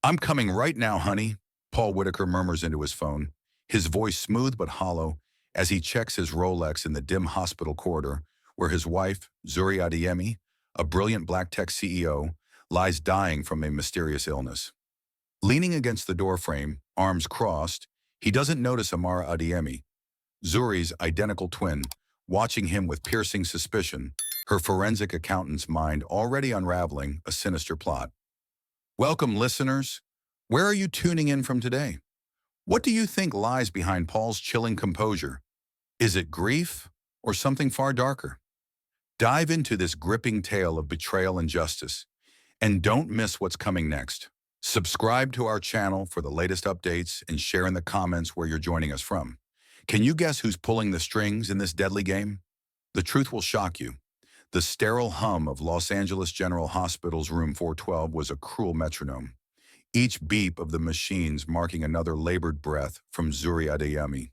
I'm coming right now, honey, Paul Whitaker murmurs into his phone, his voice smooth but hollow as he checks his Rolex in the dim hospital corridor where his wife, Zuri Adeyemi, a brilliant black tech CEO, lies dying from a mysterious illness. Leaning against the doorframe, arms crossed, he doesn't notice Amara Adeyemi, Zuri's identical twin, watching him with piercing suspicion, her forensic accountant's mind already unraveling a sinister plot. Welcome, listeners. Where are you tuning in from today? What do you think lies behind Paul's chilling composure? Is it grief or something far darker? Dive into this gripping tale of betrayal and justice, and don't miss what's coming next. Subscribe to our channel for the latest updates and share in the comments where you're joining us from. Can you guess who's pulling the strings in this deadly game? The truth will shock you. The sterile hum of Los Angeles General Hospital's Room 412 was a cruel metronome, each beep of the machines marking another labored breath from Zuri Adeyemi,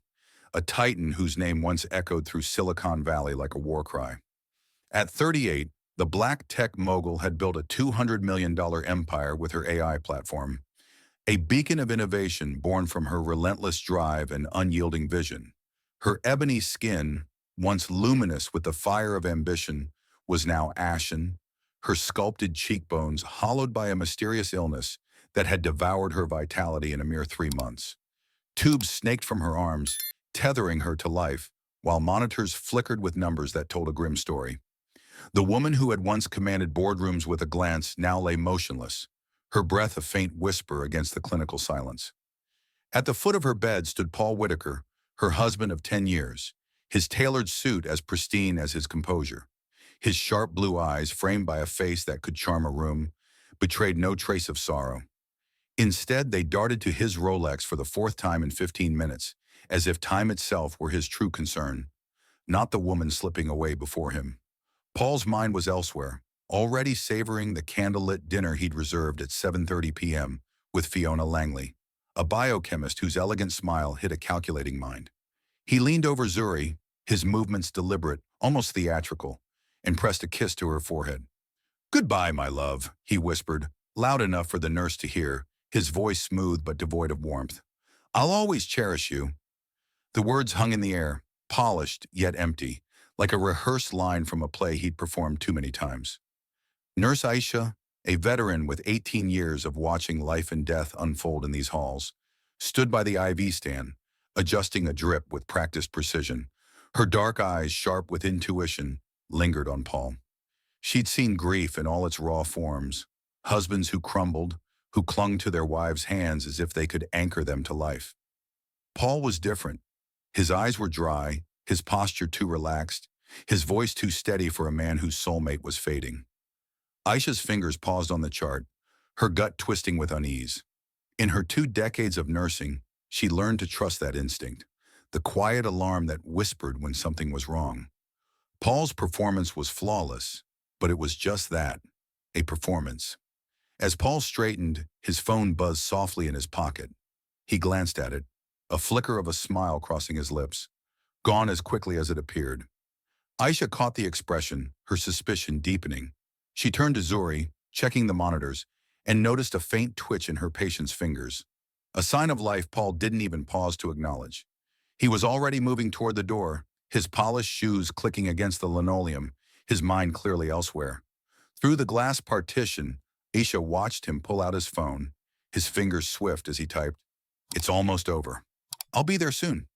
a titan whose name once echoed through Silicon Valley like a war cry. At 38, the black tech mogul had built a $200 million empire with her AI platform, a beacon of innovation born from her relentless drive and unyielding vision. Her ebony skin, once luminous with the fire of ambition, was now ashen, her sculpted cheekbones hollowed by a mysterious illness that had devoured her vitality in a mere 3 months. Tubes snaked from her arms, tethering her to life, while monitors flickered with numbers that told a grim story. The woman who had once commanded boardrooms with a glance now lay motionless, her breath a faint whisper against the clinical silence. At the foot of her bed stood Paul Whitaker, her husband of 10 years, his tailored suit as pristine as his composure. His sharp blue eyes, framed by a face that could charm a room, betrayed no trace of sorrow. Instead, they darted to his Rolex for the fourth time in 15 minutes, as if time itself were his true concern, not the woman slipping away before him. Paul's mind was elsewhere, already savoring the candlelit dinner he'd reserved at 7:30 p.m. with Fiona Langley, a biochemist whose elegant smile hid a calculating mind. He leaned over Zuri, his movements deliberate, almost theatrical, and pressed a kiss to her forehead. "Goodbye, my love," he whispered, loud enough for the nurse to hear, his voice smooth but devoid of warmth. "I'll always cherish you." The words hung in the air, polished yet empty, like a rehearsed line from a play he'd performed too many times. Nurse Aisha, a veteran with 18 years of watching life and death unfold in these halls, stood by the IV stand, adjusting a drip with practiced precision. Her dark eyes, sharp with intuition, lingered on Paul. She'd seen grief in all its raw forms, husbands who crumbled, who clung to their wives' hands as if they could anchor them to life. Paul was different. His eyes were dry, his posture too relaxed, his voice too steady for a man whose soulmate was fading. Aisha's fingers paused on the chart, her gut twisting with unease. In her 2 decades of nursing, she learned to trust that instinct, the quiet alarm that whispered when something was wrong. Paul's performance was flawless, but it was just that, a performance. As Paul straightened, his phone buzzed softly in his pocket. He glanced at it, a flicker of a smile crossing his lips, gone as quickly as it appeared. Aisha caught the expression, her suspicion deepening. She turned to Zuri, checking the monitors, and noticed a faint twitch in her patient's fingers. A sign of life Paul didn't even pause to acknowledge. He was already moving toward the door, his polished shoes clicking against the linoleum, his mind clearly elsewhere. Through the glass partition, Aisha watched him pull out his phone, his fingers swift as he typed, "It's almost over. I'll be there soon."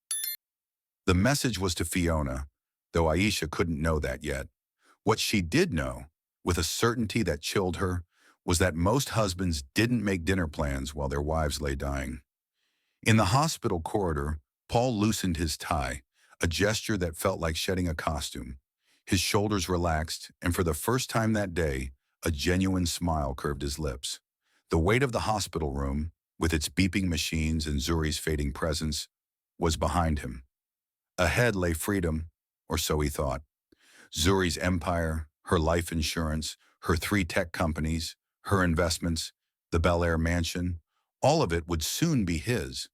The message was to Fiona, though Aisha couldn't know that yet. What she did know, with a certainty that chilled her, was that most husbands didn't make dinner plans while their wives lay dying. In the hospital corridor, Paul loosened his tie, a gesture that felt like shedding a costume. His shoulders relaxed, and for the first time that day, a genuine smile curved his lips. The weight of the hospital room, with its beeping machines and Zuri's fading presence, was behind him. Ahead lay freedom, or so he thought. Zuri's empire, her life insurance, her 3 tech companies, her investments, the Bel Air mansion, all of it would soon be his.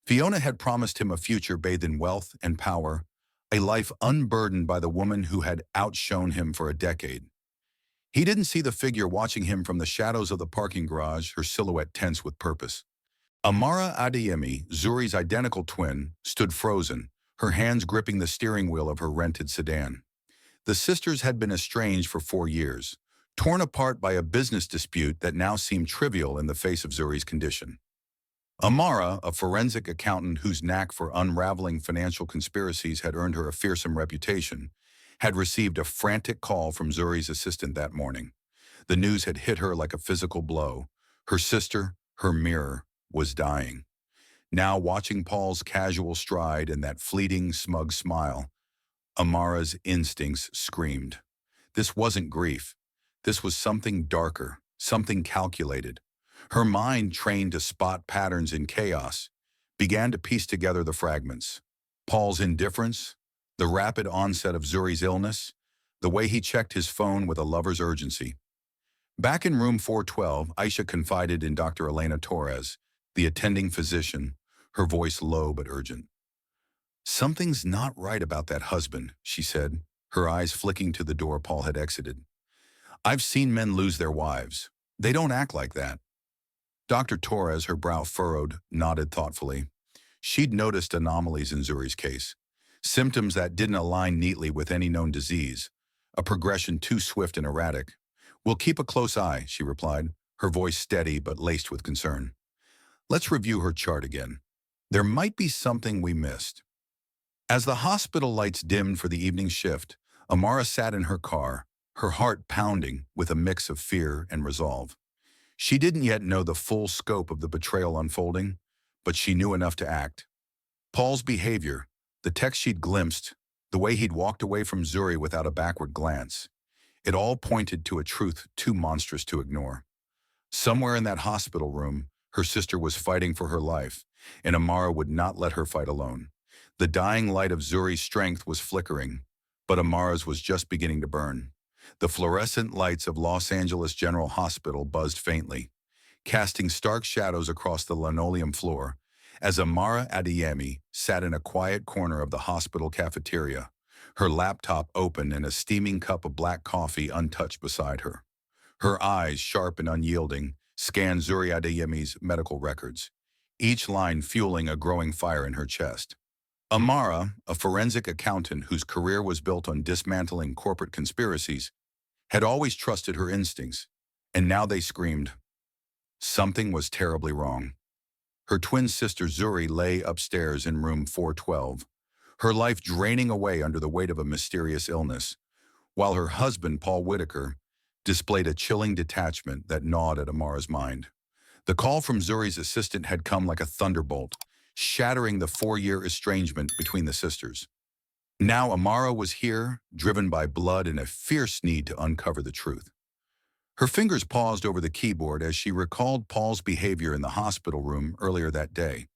Fiona had promised him a future bathed in wealth and power, a life unburdened by the woman who had outshone him for a decade. He didn't see the figure watching him from the shadows of the parking garage, her silhouette tense with purpose. Amara Adeyemi, Zuri's identical twin, stood frozen, her hands gripping the steering wheel of her rented sedan. The sisters had been estranged for 4 years, torn apart by a business dispute that now seemed trivial in the face of Zuri's condition. Amara, a forensic accountant whose knack for unraveling financial conspiracies had earned her a fearsome reputation, had received a frantic call from Zuri's assistant that morning. The news had hit her like a physical blow. Her sister, her mirror, was dying. Now watching Paul's casual stride and that fleeting, smug smile, Amara's instincts screamed. This wasn't grief. This was something darker, something calculated. Her mind, trained to spot patterns in chaos, began to piece together the fragments. Paul's indifference, the rapid onset of Zuri's illness, the way he checked his phone with a lover's urgency. Back in room 412, Aisha confided in Dr. Elena Torres, the attending physician, her voice low but urgent. "Something's not right about that husband," she said, her eyes flicking to the door Paul had exited. "I've seen men lose their wives. They don't act like that." Dr. Torres, her brow furrowed, nodded thoughtfully. She'd noticed anomalies in Zuri's case, symptoms that didn't align neatly with any known disease, a progression too swift and erratic. "We'll keep a close eye," she replied, her voice steady but laced with concern. "Let's review her chart again. There might be something we missed." As the hospital lights dimmed for the evening shift, Amara sat in her car, her heart pounding with a mix of fear and resolve. She didn't yet know the full scope of the betrayal unfolding, but she knew enough to act. Paul's behavior, the text she'd glimpsed, the way he'd walked away from Zuri without a backward glance, it all pointed to a truth too monstrous to ignore. Somewhere in that hospital room, her sister was fighting for her life, and Amara would not let her fight alone. The dying light of Zuri's strength was flickering, but Amara's was just beginning to burn. The fluorescent lights of Los Angeles General Hospital buzzed faintly, casting stark shadows across the linoleum floor, as Amara Adeyemi sat in a quiet corner of the hospital cafeteria, her laptop open and a steaming cup of black coffee untouched beside her. Her eyes, sharp and unyielding, scanned Zuri Adeyemi's medical records, each line fueling a growing fire in her chest. Amara, a forensic accountant whose career was built on dismantling corporate conspiracies, had always trusted her instincts, and now they screamed. Something was terribly wrong. Her twin sister Zuri lay upstairs in room 412, her life draining away under the weight of a mysterious illness, while her husband, Paul Whitaker, displayed a chilling detachment that gnawed at Amara's mind. The call from Zuri's assistant had come like a thunderbolt, shattering the 4-year estrangement between the sisters. Now Amara was here, driven by blood and a fierce need to uncover the truth. Her fingers paused over the keyboard as she recalled Paul's behavior in the hospital room earlier that day.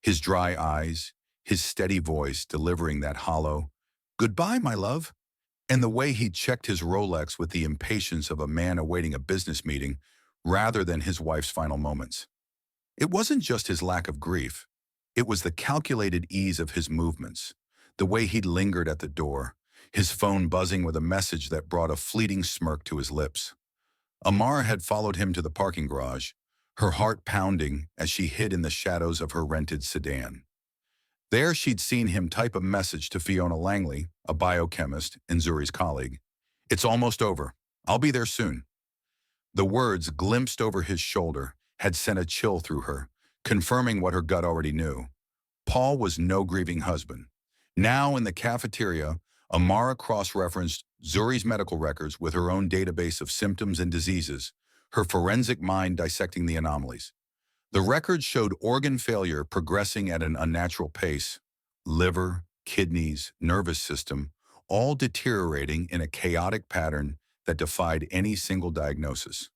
His dry eyes, his steady voice delivering that hollow, "Goodbye, my love," and the way he checked his Rolex with the impatience of a man awaiting a business meeting rather than his wife's final moments. It wasn't just his lack of grief. It was the calculated ease of his movements, the way he'd lingered at the door, his phone buzzing with a message that brought a fleeting smirk to his lips. Amara had followed him to the parking garage, her heart pounding as she hid in the shadows of her rented sedan. There she'd seen him type a message to Fiona Langley, a biochemist and Zuri's colleague. "It's almost over. I'll be there soon." The words, glimpsed over his shoulder, had sent a chill through her, confirming what her gut already knew. Paul was no grieving husband. Now in the cafeteria, Amara cross-referenced Zuri's medical records with her own database of symptoms and diseases, her forensic mind dissecting the anomalies. The records showed organ failure progressing at an unnatural pace, liver, kidneys, nervous system, all deteriorating in a chaotic pattern that defied any single diagnosis.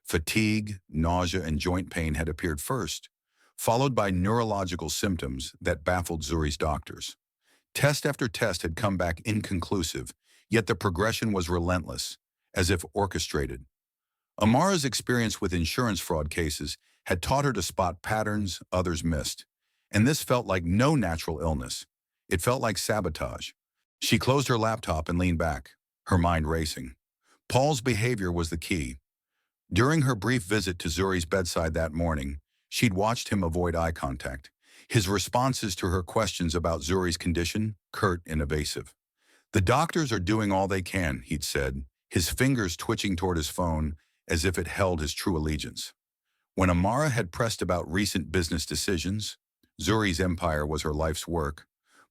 Fatigue, nausea, and joint pain had appeared first, followed by neurological symptoms that baffled Zuri's doctors. Test after test had come back inconclusive, yet the progression was relentless, as if orchestrated. Amara's experience with insurance fraud cases had taught her to spot patterns others missed, and this felt like no natural illness. It felt like sabotage. She closed her laptop and leaned back, her mind racing. Paul's behavior was the key. During her brief visit to Zuri's bedside that morning, she'd watched him avoid eye contact. His responses to her questions about Zuri's condition, curt and evasive. The doctors are doing all they can, he'd said, his fingers twitching toward his phone as if it held his true allegiance. When Amara had pressed about recent business decisions, Zuri's empire was her life's work,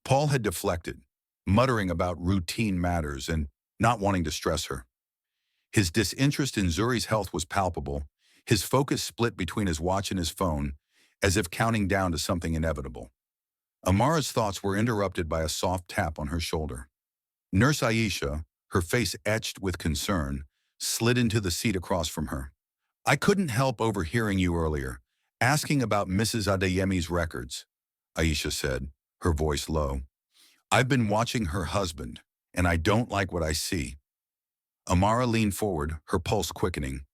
Paul had deflected, muttering about routine matters and not wanting to stress her. His disinterest in Zuri's health was palpable, his focus split between his watch and his phone, as if counting down to something inevitable. Amara's thoughts were interrupted by a soft tap on her shoulder. Nurse Aisha, her face etched with concern, slid into the seat across from her. "I couldn't help overhearing you earlier, asking about Mrs. Adeyemi's records," Aisha said, her voice low. "I've been watching her husband, and I don't like what I see." Amara leaned forward, her pulse quickening.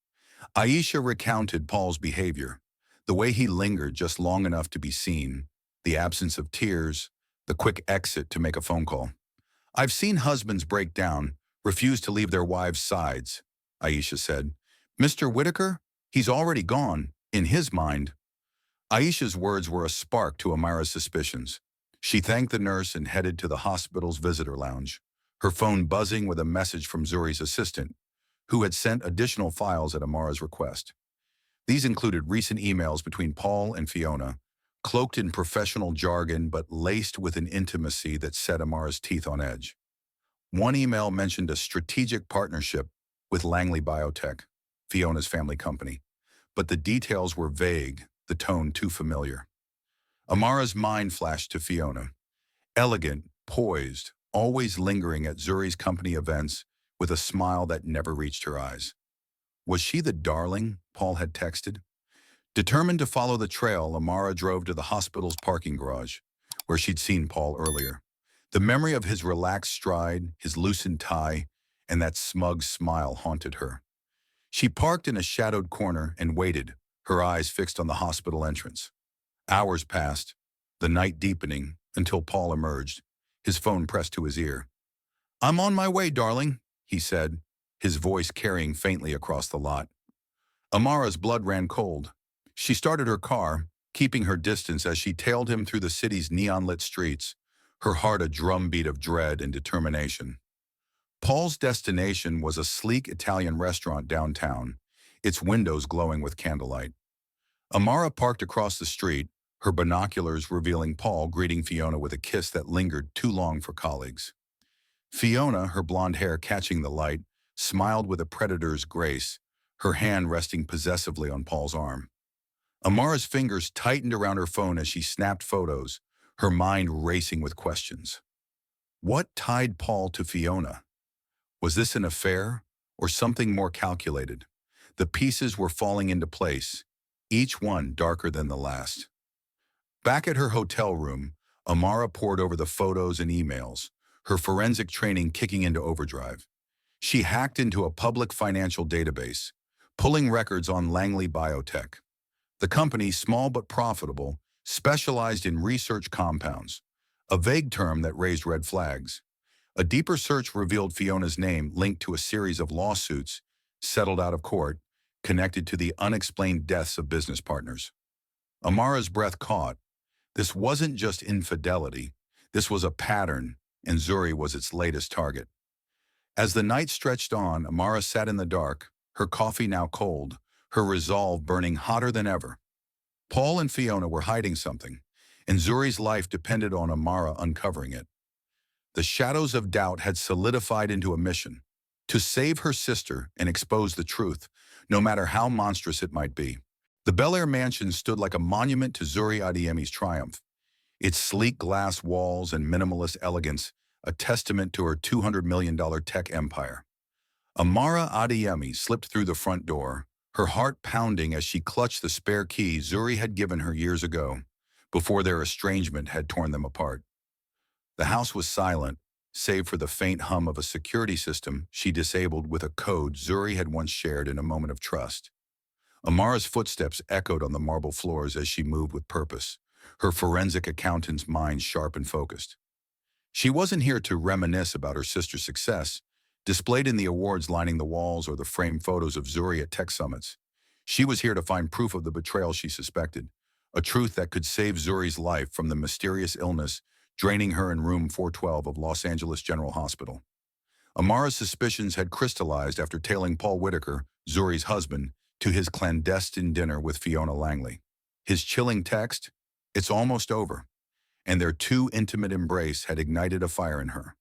Aisha recounted Paul's behavior, the way he lingered just long enough to be seen, the absence of tears, the quick exit to make a phone call. "I've seen husbands break down, refuse to leave their wives' sides," Aisha said. "Mr. Whitaker, he's already gone, in his mind." Aisha's words were a spark to Amara's suspicions. She thanked the nurse and headed to the hospital's visitor lounge, her phone buzzing with a message from Zuri's assistant, who had sent additional files at Amara's request. These included recent emails between Paul and Fiona, cloaked in professional jargon but laced with an intimacy that set Amara's teeth on edge. One email mentioned a strategic partnership with Langley Biotech, Fiona's family company, but the details were vague, the tone too familiar. Amara's mind flashed to Fiona, elegant, poised, always lingering at Zuri's company events with a smile that never reached her eyes. Was she the darling Paul had texted? Determined to follow the trail, Amara drove to the hospital's parking garage, where she'd seen Paul earlier. The memory of his relaxed stride, his loosened tie, and that smug smile haunted her. She parked in a shadowed corner and waited, her eyes fixed on the hospital entrance. Hours passed, the night deepening, until Paul emerged, his phone pressed to his ear. "I'm on my way, darling," he said, his voice carrying faintly across the lot. Amara's blood ran cold. She started her car, keeping her distance as she tailed him through the city's neon-lit streets, her heart a drumbeat of dread and determination. Paul's destination was a sleek Italian restaurant downtown, its windows glowing with candlelight. Amara parked across the street, her binoculars revealing Paul greeting Fiona with a kiss that lingered too long for colleagues. Fiona, her blonde hair catching the light, smiled with a predator's grace, her hand resting possessively on Paul's arm. Amara's fingers tightened around her phone as she snapped photos, her mind racing with questions. What tied Paul to Fiona? Was this an affair or something more calculated? The pieces were falling into place, each one darker than the last. Back at her hotel room, Amara pored over the photos and emails, her forensic training kicking into overdrive. She hacked into a public financial database, pulling records on Langley Biotech. The company, small but profitable, specialized in research compounds, a vague term that raised red flags. A deeper search revealed Fiona's name linked to a series of lawsuits, settled out of court, connected to the unexplained deaths of business partners. Amara's breath caught. This wasn't just infidelity. This was a pattern, and Zuri was its latest target. As the night stretched on, Amara sat in the dark, her coffee now cold, her resolve burning hotter than ever. Paul and Fiona were hiding something, and Zuri's life depended on Amara uncovering it. The shadows of doubt had solidified into a mission, to save her sister and expose the truth, no matter how monstrous it might be. The Bel Air mansion stood like a monument to Zuri Adeyemi's triumph, its sleek glass walls and minimalist elegance a testament to her $200 million tech empire. Amara Adeyemi slipped through the front door, her heart pounding as she clutched the spare key Zuri had given her years ago, before their estrangement had torn them apart. The house was silent, save for the faint hum of a security system she disabled with a code Zuri had once shared in a moment of trust. Amara's footsteps echoed on the marble floors as she moved with purpose, her forensic accountant's mind sharp and focused. She wasn't here to reminisce about her sister's success, displayed in the awards lining the walls or the framed photos of Zuri at tech summits. She was here to find proof of the betrayal she suspected, a truth that could save Zuri's life from the mysterious illness draining her in room 412 of Los Angeles General Hospital. Amara's suspicions had crystallized after tailing Paul Whitaker, Zuri's husband, to his clandestine dinner with Fiona Langley. His chilling text, "It's almost over," and their too intimate embrace had ignited a fire in her.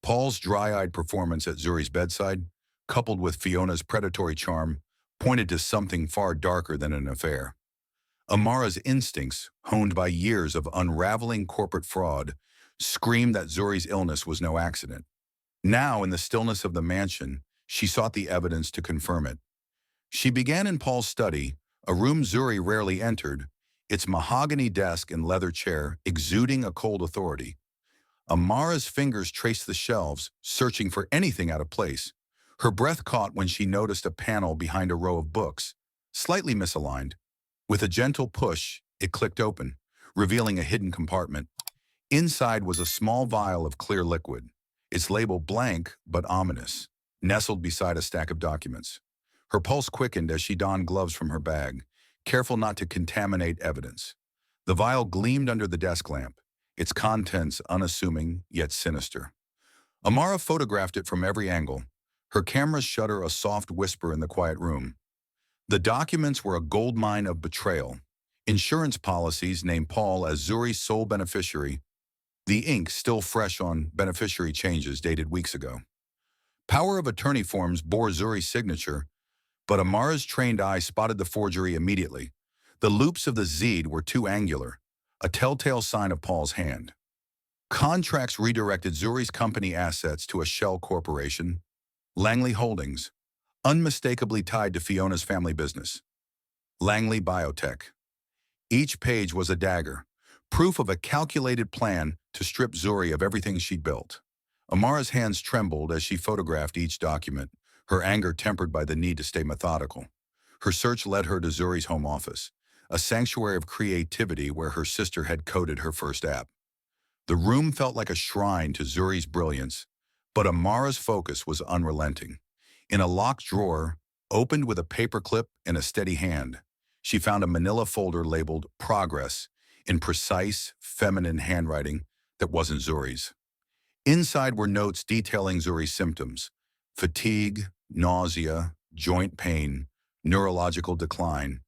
Paul's dry-eyed performance at Zuri's bedside, coupled with Fiona's predatory charm, pointed to something far darker than an affair. Amara's instincts, honed by years of unraveling corporate fraud, screamed that Zuri's illness was no accident. Now, in the stillness of the mansion, she sought the evidence to confirm it. She began in Paul's study, a room Zuri rarely entered, its mahogany desk and leather chair exuding a cold authority. Amara's fingers traced the shelves, searching for anything out of place. Her breath caught when she noticed a panel behind a row of books, slightly misaligned. With a gentle push, it clicked open, revealing a hidden compartment. Inside was a small vial of clear liquid, its label blank but ominous, nestled beside a stack of documents. Her pulse quickened as she donned gloves from her bag, careful not to contaminate evidence. The vial gleamed under the desk lamp, its contents unassuming yet sinister. Amara photographed it from every angle, her camera's shutter a soft whisper in the quiet room. The documents were a goldmine of betrayal. Insurance policies named Paul as Zuri's sole beneficiary, the ink still fresh on beneficiary changes dated weeks ago. Power of attorney forms bore Zuri's signature, but Amara's trained eye spotted the forgery immediately. The loops of the Z were too angular, a telltale sign of Paul's hand. Contracts redirected Zuri's company assets to a shell corporation, Langley Holdings, unmistakably tied to Fiona's family business, Langley Biotech. Each page was a dagger, proof of a calculated plan to strip Zuri of everything she'd built. Amara's hands trembled as she photographed each document, her anger tempered by the need to stay methodical. Her search led her to Zuri's home office, a sanctuary of creativity where her sister had coded her first app. The room felt like a shrine to Zuri's brilliance, but Amara's focus was unrelenting. In a locked drawer, opened with a paperclip and a steady hand, she found a manila folder labeled Progress in precise, feminine handwriting that wasn't Zuri's. Inside were notes detailing Zuri's symptoms: fatigue, nausea, joint pain, neurological decline.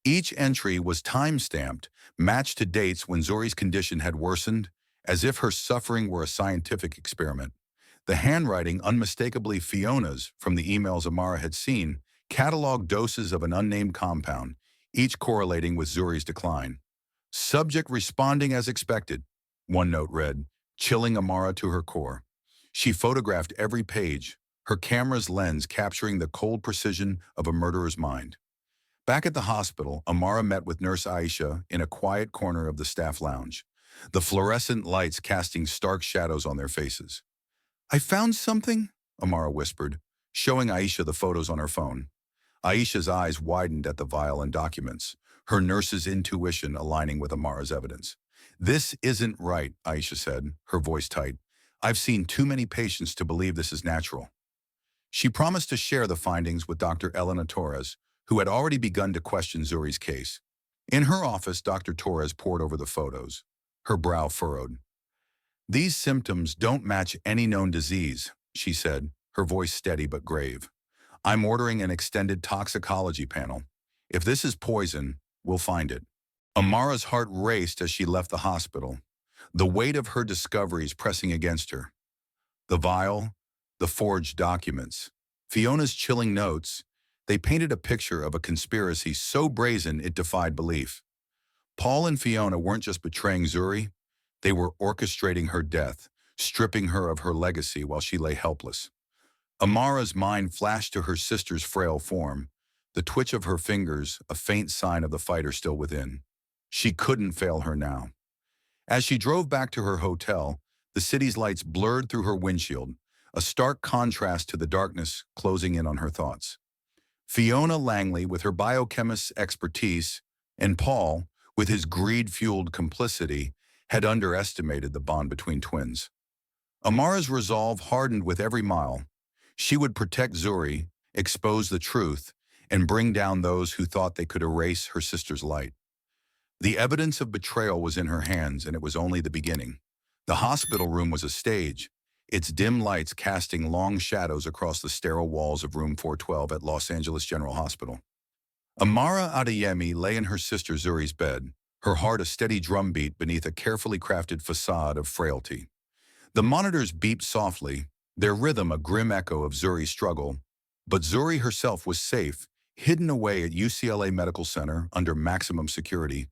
Each entry was time-stamped, matched to dates when Zuri's condition had worsened, as if her suffering were a scientific experiment. The handwriting, unmistakably Fiona's from the emails Amara had seen, cataloged doses of an unnamed compound, each correlating with Zuri's decline. Subject responding as expected, one note read, chilling Amara to her core. She photographed every page, her camera's lens capturing the cold precision of a murderer's mind. Back at the hospital, Amara met with Nurse Aisha in a quiet corner of the staff lounge, the fluorescent lights casting stark shadows on their faces. "I found something," Amara whispered, showing Aisha the photos on her phone. Aisha's eyes widened at the vial and documents, her nurse's intuition aligning with Amara's evidence. "This isn't right," Aisha said, her voice tight. "I've seen too many patients to believe this is natural." She promised to share the findings with Dr. Elena Torres, who had already begun to question Zuri's case. In her office, Dr. Torres pored over the photos, her brow furrowed. "These symptoms don't match any known disease," she said, her voice steady but grave. "I'm ordering an extended toxicology panel. If this is poison, we'll find it." Amara's heart raced as she left the hospital, the weight of her discoveries pressing against her. The vial, the forged documents, Fiona's chilling notes, they painted a picture of a conspiracy so brazen it defied belief. Paul and Fiona weren't just betraying Zuri, they were orchestrating her death, stripping her of her legacy while she lay helpless. Amara's mind flashed to her sister's frail form, the twitch of her fingers a faint sign of the fighter still within. She couldn't fail her now. As she drove back to her hotel, the city's lights blurred through her windshield, a stark contrast to the darkness closing in on her thoughts. Fiona Langley, with her biochemist's expertise, and Paul, with his greed-fueled complicity, had underestimated the bond between twins. Amara's resolve hardened with every mile. She would protect Zuri, expose the truth, and bring down those who thought they could erase her sister's light. The evidence of betrayal was in her hands, and it was only the beginning. The hospital room was a stage, its dim lights casting long shadows across the sterile walls of room 412 at Los Angeles General Hospital. Amara Adeyemi lay in her sister Zuri's bed, her heart a steady drumbeat beneath a carefully crafted facade of frailty. The monitors beeped softly, their rhythm a grim echo of Zuri's struggle, but Zuri herself was safe, hidden away at UCLA Medical Center under maximum security,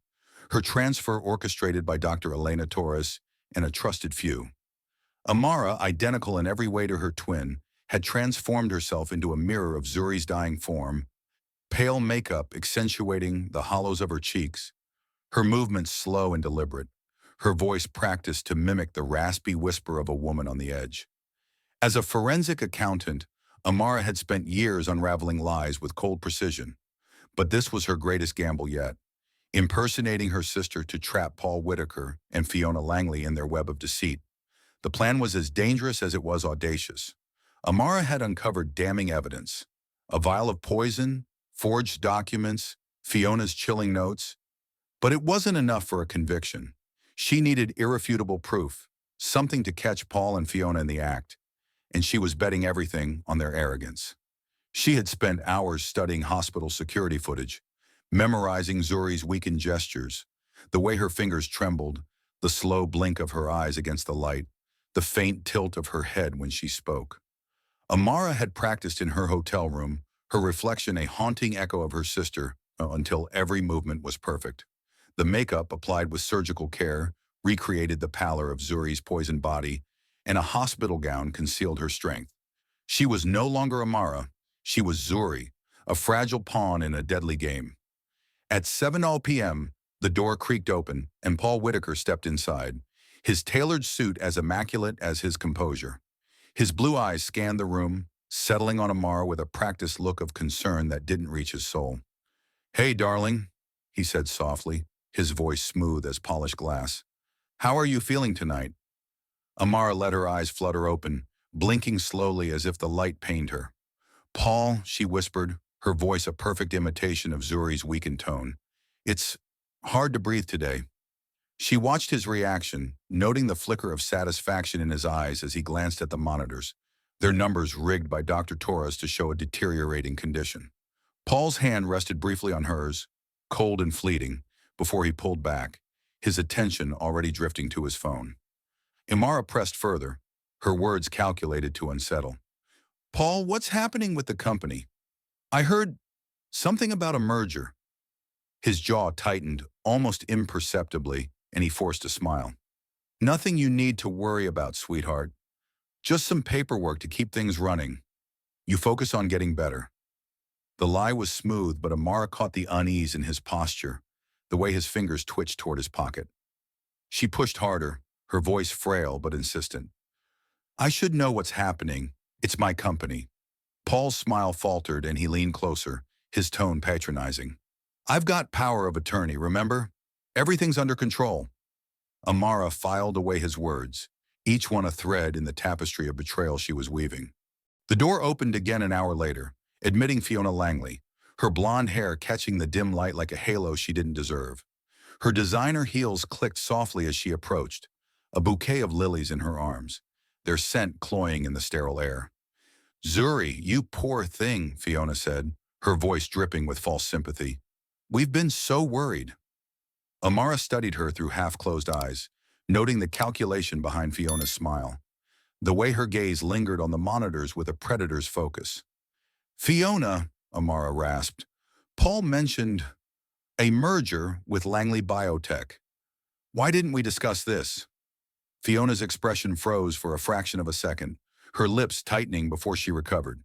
her transfer orchestrated by Dr. Elena Torres and a trusted few. Amara, identical in every way to her twin, had transformed herself into a mirror of Zuri's dying form, pale makeup accentuating the hollows of her cheeks, her movements slow and deliberate, her voice practiced to mimic the raspy whisper of a woman on the edge. As a forensic accountant, Amara had spent years unraveling lies with cold precision, but this was her greatest gamble yet, impersonating her sister to trap Paul Whitaker and Fiona Langley in their web of deceit. The plan was as dangerous as it was audacious. Amara had uncovered damning evidence: a vial of poison, forged documents, Fiona's chilling notes. But it wasn't enough for a conviction. She needed irrefutable proof, something to catch Paul and Fiona in the act, and she was betting everything on their arrogance. She had spent hours studying hospital security footage, memorizing Zuri's weakened gestures, the way her fingers trembled, the slow blink of her eyes against the light, the faint tilt of her head when she spoke. Amara had practiced in her hotel room, her reflection a haunting echo of her sister, until every movement was perfect. The makeup, applied with surgical care, recreated the pallor of Zuri's poisoned body, and a hospital gown concealed her strength. She was no longer Amara, she was Zuri, a fragile pawn in a deadly game. At 7:00 p.m., the door creaked open, and Paul Whitaker stepped inside, his tailored suit as immaculate as his composure. His blue eyes scanned the room, settling on Amara with a practiced look of concern that didn't reach his soul. "Hey, darling," he said softly, his voice smooth as polished glass. "How are you feeling tonight?" Amara let her eyes flutter open, blinking slowly as if the light pained her. "Paul," she whispered, her voice a perfect imitation of Zuri's weakened tone. "It's hard to breathe today." She watched his reaction, noting the flicker of satisfaction in his eyes as he glanced at the monitors, their numbers rigged by Dr. Torres to show a deteriorating condition. Paul's hand rested briefly on hers, cold and fleeting, before he pulled back, his attention already drifting to his phone. Amara pressed further, her words calculated to unsettle. "Paul, what's happening with the company? I heard something about a merger." His jaw tightened, almost imperceptibly, and he forced a smile. "Nothing you need to worry about, sweetheart. Just some paperwork to keep things running. You focus on getting better." The lie was smooth, but Amara caught the unease in his posture, the way his fingers twitched toward his pocket. She pushed harder, her voice frail but insistent. "I should know what's happening. It's my company." Paul's smile faltered and he leaned closer, his tone patronizing. "I've got power of attorney, remember? Everything's under control." Amara filed away his words, each one a thread in the tapestry of betrayal she was weaving. The door opened again an hour later, admitting Fiona Langley, her blonde hair catching the dim light like a halo she didn't deserve. Her designer heels clicked softly as she approached, a bouquet of lilies in her arms, their scent cloying in the sterile air. "Zuri, you poor thing," Fiona said, her voice dripping with false sympathy. "We've been so worried." Amara studied her through half-closed eyes, noting the calculation behind Fiona's smile, the way her gaze lingered on the monitors with a predator's focus. "Fiona," Amara rasped, "Paul mentioned a merger with Langley Biotech. Why didn't we discuss this?" Fiona's expression froze for a fraction of a second, her lips tightening before she recovered.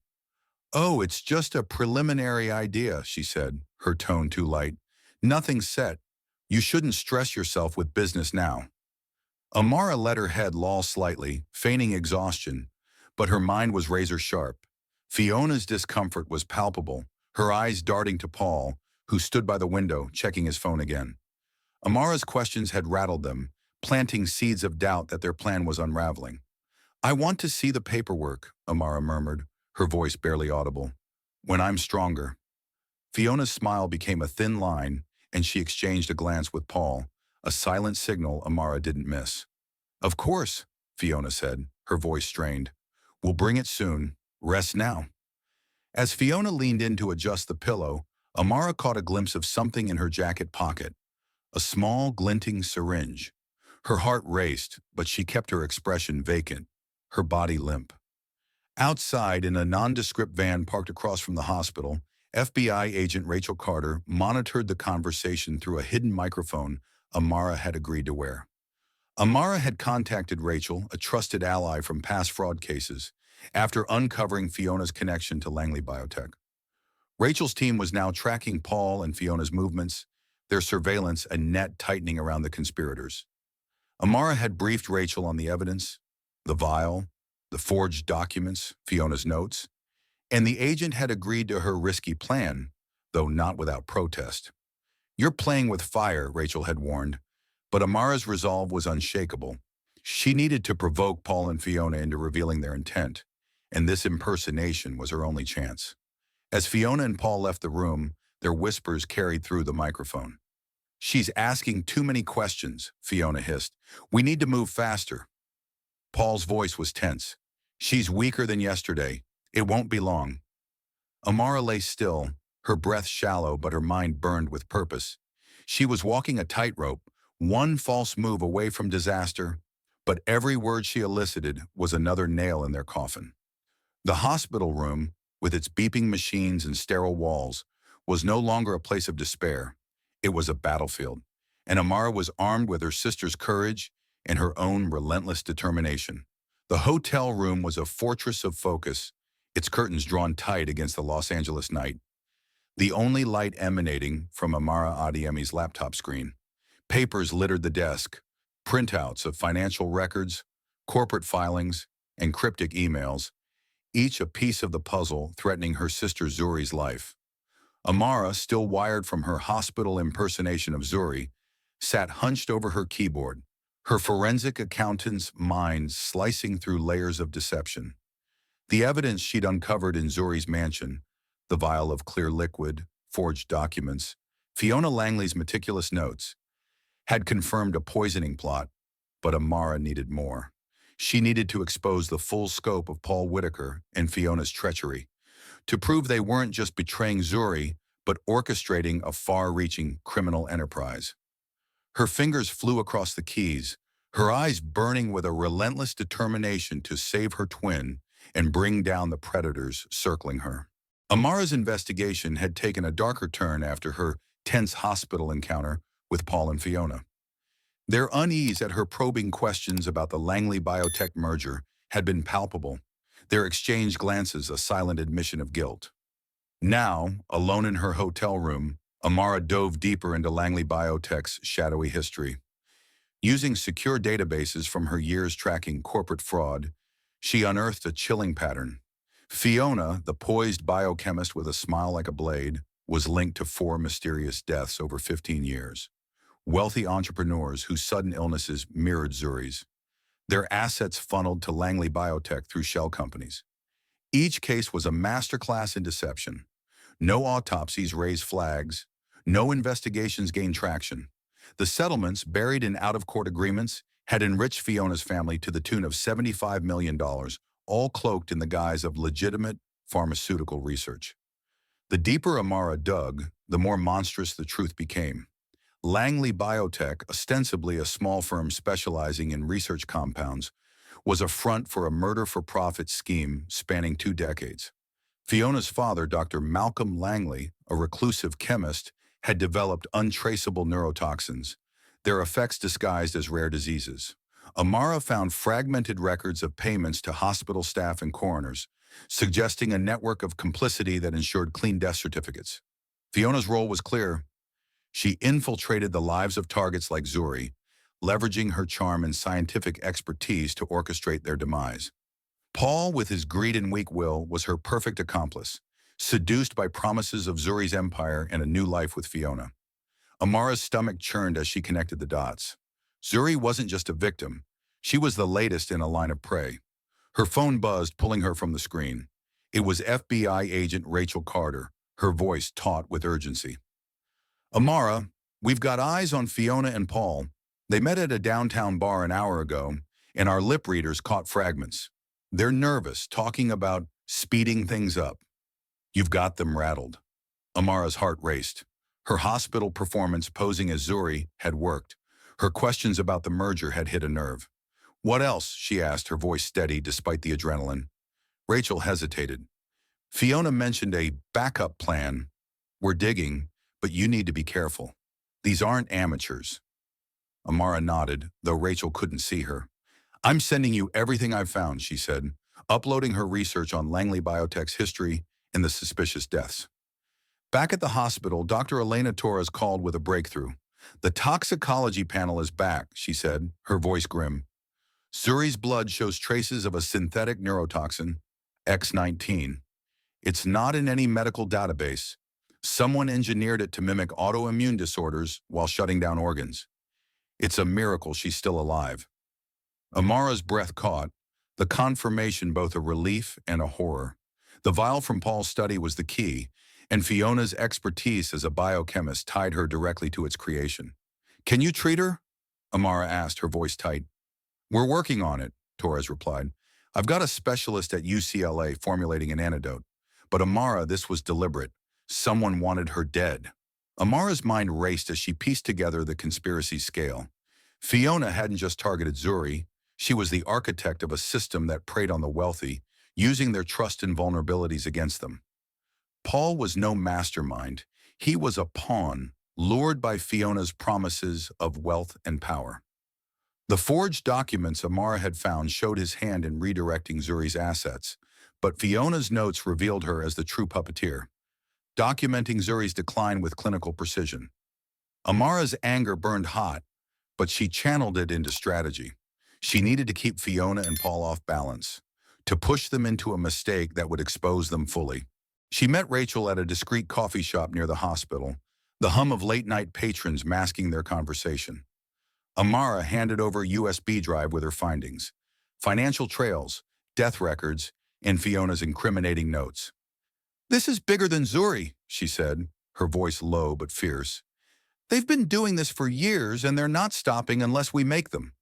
"Oh, it's just a preliminary idea," she said, her tone too light. "Nothing's set. You shouldn't stress yourself with business now." Amara let her head loll slightly, feigning exhaustion, but her mind was razor-sharp. Fiona's discomfort was palpable, her eyes darting to Paul, who stood by the window, checking his phone again. Amara's questions had rattled them, planting seeds of doubt that their plan was unraveling. "I want to see the paperwork," Amara murmured, her voice barely audible. When I'm stronger. Fiona's smile became a thin line, and she exchanged a glance with Paul, a silent signal Amara didn't miss. Of course, Fiona said, her voice strained. We'll bring it soon. Rest now. As Fiona leaned in to adjust the pillow, Amara caught a glimpse of something in her jacket pocket, a small, glinting syringe. Her heart raced, but she kept her expression vacant, her body limp. Outside, in a nondescript van parked across from the hospital, FBI agent Rachel Carter monitored the conversation through a hidden microphone Amara had agreed to wear. Amara had contacted Rachel, a trusted ally from past fraud cases, after uncovering Fiona's connection to Langley Biotech. Rachel's team was now tracking Paul and Fiona's movements, their surveillance a net tightening around the conspirators. Amara had briefed Rachel on the evidence, the vial, the forged documents, Fiona's notes, and the agent had agreed to her risky plan, though not without protest. You're playing with fire, Rachel had warned, but Amara's resolve was unshakable. She needed to provoke Paul and Fiona into revealing their intent, and this impersonation was her only chance. As Fiona and Paul left the room, their whispers carried through the microphone. She's asking too many questions, Fiona hissed. We need to move faster. Paul's voice was tense. She's weaker than yesterday. It won't be long. Amara lay still, her breath shallow but her mind burned with purpose. She was walking a tightrope, one false move away from disaster, but every word she elicited was another nail in their coffin. The hospital room, with its beeping machines and sterile walls, was no longer a place of despair. It was a battlefield, and Amara was armed with her sister's courage and her own relentless determination. The hotel room was a fortress of focus, its curtains drawn tight against the Los Angeles night, the only light emanating from Amara Adeyemi's laptop screen. Papers littered the desk, printouts of financial records, corporate filings, and cryptic emails, each a piece of the puzzle threatening her sister Zuri's life. Amara, still wired from her hospital impersonation of Zuri, sat hunched over her keyboard, her forensic accountant's mind slicing through layers of deception. The evidence she'd uncovered in Zuri's mansion, the vial of clear liquid, forged documents, Fiona Langley's meticulous notes, had confirmed a poisoning plot, but Amara needed more. She needed to expose the full scope of Paul Whitaker and Fiona's treachery, to prove they weren't just betraying Zuri, but orchestrating a far-reaching criminal enterprise. Her fingers flew across the keys, her eyes burning with a relentless determination to save her twin and bring down the predators circling her. Amara's investigation had taken a darker turn after her tense hospital encounter with Paul and Fiona. Their unease at her probing questions about the Langley Biotech merger had been palpable, their exchanged glances a silent admission of guilt. Now, alone in her hotel room, Amara dove deeper into Langley Biotech's shadowy history. Using secure databases from her years tracking corporate fraud, she unearthed a chilling pattern. Fiona, the poised biochemist with a smile like a blade, was linked to 4 mysterious deaths over 15 years. Wealthy entrepreneurs whose sudden illnesses mirrored Zuri's. Their assets funneled to Langley Biotech through shell companies. Each case was a masterclass in deception. No autopsies raised flags. No investigations gained traction. The settlements, buried in out-of-court agreements, had enriched Fiona's family to the tune of $75 million, all cloaked in the guise of legitimate pharmaceutical research. The deeper Amara dug, the more monstrous the truth became. Langley Biotech, ostensibly a small firm specializing in research compounds, was a front for a murder-for-profit scheme spanning 2 decades. Fiona's father, Dr. Malcolm Langley, a reclusive chemist, had developed untraceable neurotoxins, their effects disguised as rare diseases. Amara found fragmented records of payments to hospital staff and coroners, suggesting a network of complicity that ensured clean death certificates. Fiona's role was clear. She infiltrated the lives of targets like Zuri, leveraging her charm and scientific expertise to orchestrate their demise. Paul, with his greed and weak will, was her perfect accomplice, seduced by promises of Zuri's empire and a new life with Fiona. Amara's stomach churned as she connected the dots. Zuri wasn't just a victim. She was the latest in a line of prey. Her phone buzzed, pulling her from the screen. It was FBI agent Rachel Carter, her voice taut with urgency. Amara, we've got eyes on Fiona and Paul. They met at a downtown bar an hour ago, and our lip readers caught fragments. They're nervous, talking about speeding things up. You've got them rattled. Amara's heart raced. Her hospital performance posing as Zuri had worked. Her questions about the merger had hit a nerve. What else? She asked, her voice steady despite the adrenaline. Rachel hesitated. Fiona mentioned a backup plan. We're digging, but you need to be careful. These aren't amateurs. Amara nodded, though Rachel couldn't see her. I'm sending you everything I've found, she said, uploading her research on Langley Biotech's history and the suspicious deaths. Back at the hospital, Dr. Elena Torres called with a breakthrough. The toxicology panel is back, she said, her voice grim. Zuri's blood shows traces of a synthetic neurotoxin, X19. It's not in any medical database. Someone engineered it to mimic autoimmune disorders while shutting down organs. It's a miracle she's still alive. Amara's breath caught, the confirmation both a relief and a horror. The vial from Paul's study was the key, and Fiona's expertise as a biochemist tied her directly to its creation. Can you treat her? Amara asked, her voice tight. We're working on it, Torres replied. I've got a specialist at UCLA formulating an antidote. But Amara, this was deliberate. Someone wanted her dead. Amara's mind raced as she pieced together the conspiracy scale. Fiona hadn't just targeted Zuri. She was the architect of a system that preyed on the wealthy, using their trust and vulnerabilities against them. Paul was no mastermind. He was a pawn, lured by Fiona's promises of wealth and power. The forged documents Amara had found showed his hand in redirecting Zuri's assets, but Fiona's notes revealed her as the true puppeteer, documenting Zuri's decline with clinical precision. Amara's anger burned hot, but she channeled it into strategy. She needed to keep Fiona and Paul off balance, to push them into a mistake that would expose them fully. She met Rachel at a discreet coffee shop near the hospital, the hum of late-night patrons masking their conversation. Amara handed over a USB drive with her findings, financial trails, death records, and Fiona's incriminating notes. This is bigger than Zuri, she said, her voice low but fierce. They've been doing this for years, and they're not stopping unless we make them.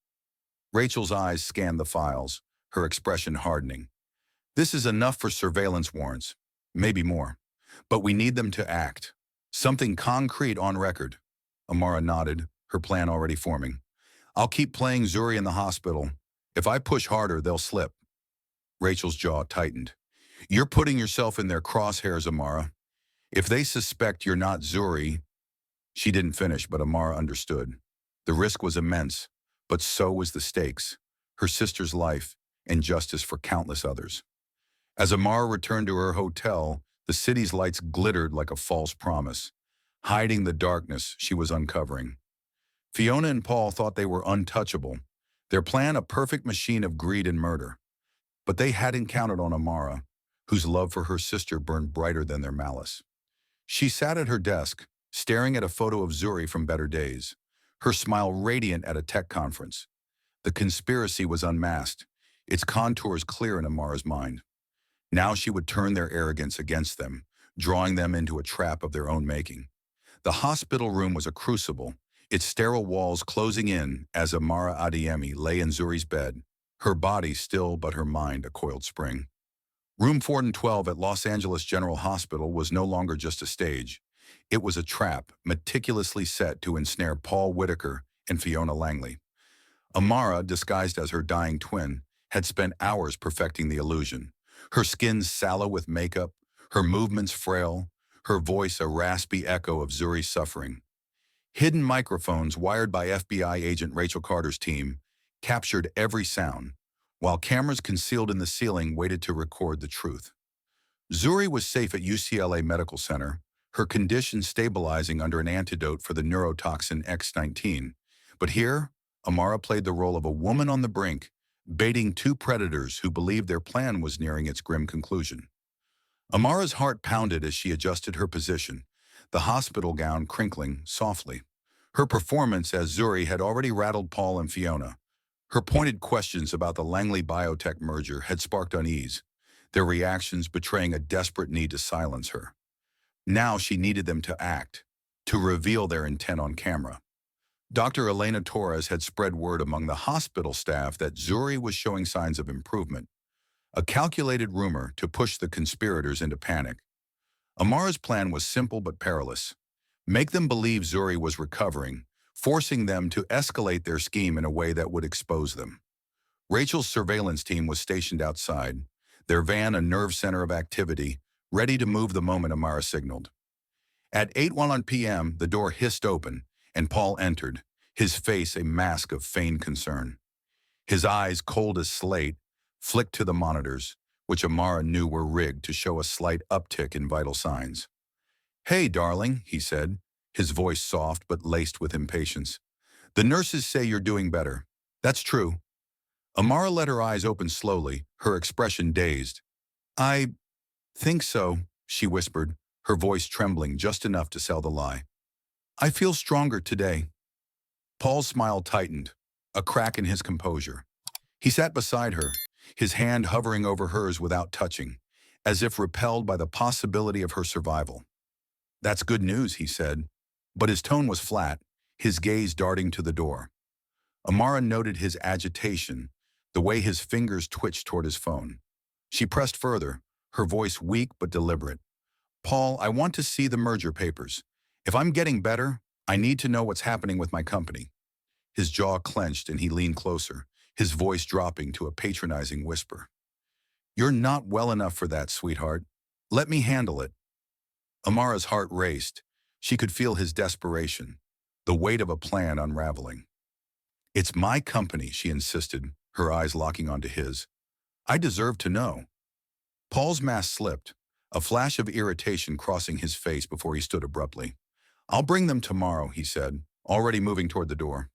Rachel's eyes scanned the files, her expression hardening. This is enough for surveillance warrants, maybe more. But we need them to act. Something concrete on record. Amara nodded, her plan already forming. I'll keep playing Zuri in the hospital. If I push harder, they'll slip. Rachel's jaw tightened. You're putting yourself in their crosshairs, Amara. If they suspect you're not Zuri... She didn't finish, but Amara understood. The risk was immense, but so was the stakes. Her sister's life and justice for countless others. As Amara returned to her hotel, the city's lights glittered like a false promise, hiding the darkness she was uncovering. Fiona and Paul thought they were untouchable, their plan a perfect machine of greed and murder. But they hadn't counted on Amara, whose love for her sister burned brighter than their malice. She sat at her desk, staring at a photo of Zuri from better days, her smile radiant at a tech conference. The conspiracy was unmasked, its contours clear in Amara's mind. Now she would turn their arrogance against them, drawing them into a trap of their own making. The hospital room was a crucible, its sterile walls closing in as Amara Adeyemi lay in Zuri's bed, her body still but her mind a coiled spring. Room 412 at Los Angeles General Hospital was no longer just a stage. It was a trap meticulously set to ensnare Paul Whitaker and Fiona Langley. Amara, disguised as her dying twin, had spent hours perfecting the illusion. Her skin sallow with makeup, her movements frail, her voice a raspy echo of Zuri's suffering. Hidden microphones wired by FBI agent Rachel Carter's team captured every sound, while cameras concealed in the ceiling waited to record the truth. Zuri was safe at UCLA Medical Center, her condition stabilizing under an antidote for the neurotoxin X19. But here, Amara played the role of a woman on the brink, baiting two predators who believed their plan was nearing its grim conclusion. Amara's heart pounded as she adjusted her position, the hospital gown crinkling softly. Her performance as Zuri had already rattled Paul and Fiona. Her pointed questions about the Langley Biotech merger had sparked unease. their reactions betraying a desperate need to silence her. Now she needed them to act, to reveal their intent on camera. Dr. Elena Torres had spread word among the hospital staff that Zuri was showing signs of improvement, a calculated rumor to push the conspirators into panic. Amara's plan was simple but perilous. Make them believe Zuri was recovering, forcing them to escalate their scheme in a way that would expose them. Rachel's surveillance team was stationed outside, their van a nerve center of activity, ready to move the moment Amara signaled. At 8:01 p.m., the door hissed open, and Paul entered, his face a mask of feigned concern. His eyes, cold as slate, flicked to the monitors, which Amara knew were rigged to show a slight uptick in vital signs. "Hey, darling," he said, his voice soft but laced with impatience. "The nurses say you're doing better. That's true." Amara let her eyes open slowly, her expression dazed. "I think so," she whispered, her voice trembling just enough to sell the lie. "I feel stronger today." Paul's smile tightened, a crack in his composure. He sat beside her, his hand hovering over hers without touching, as if repelled by the possibility of her survival. "That's good news," he said, but his tone was flat, his gaze darting to the door. Amara noted his agitation, the way his fingers twitched toward his phone. She pressed further, her voice weak but deliberate. "Paul, I want to see the merger papers. If I'm getting better, I need to know what's happening with my company." His jaw clenched and he leaned closer, his voice dropping to a patronizing whisper. "You're not well enough for that, sweetheart. Let me handle it." Amara's heart raced. She could feel his desperation, the weight of a plan unraveling. "It's my company," she insisted, her eyes locking onto his. "I deserve to know." Paul's mask slipped, a flash of irritation crossing his face before he stood abruptly. "I'll bring them tomorrow," he said, already moving toward the door.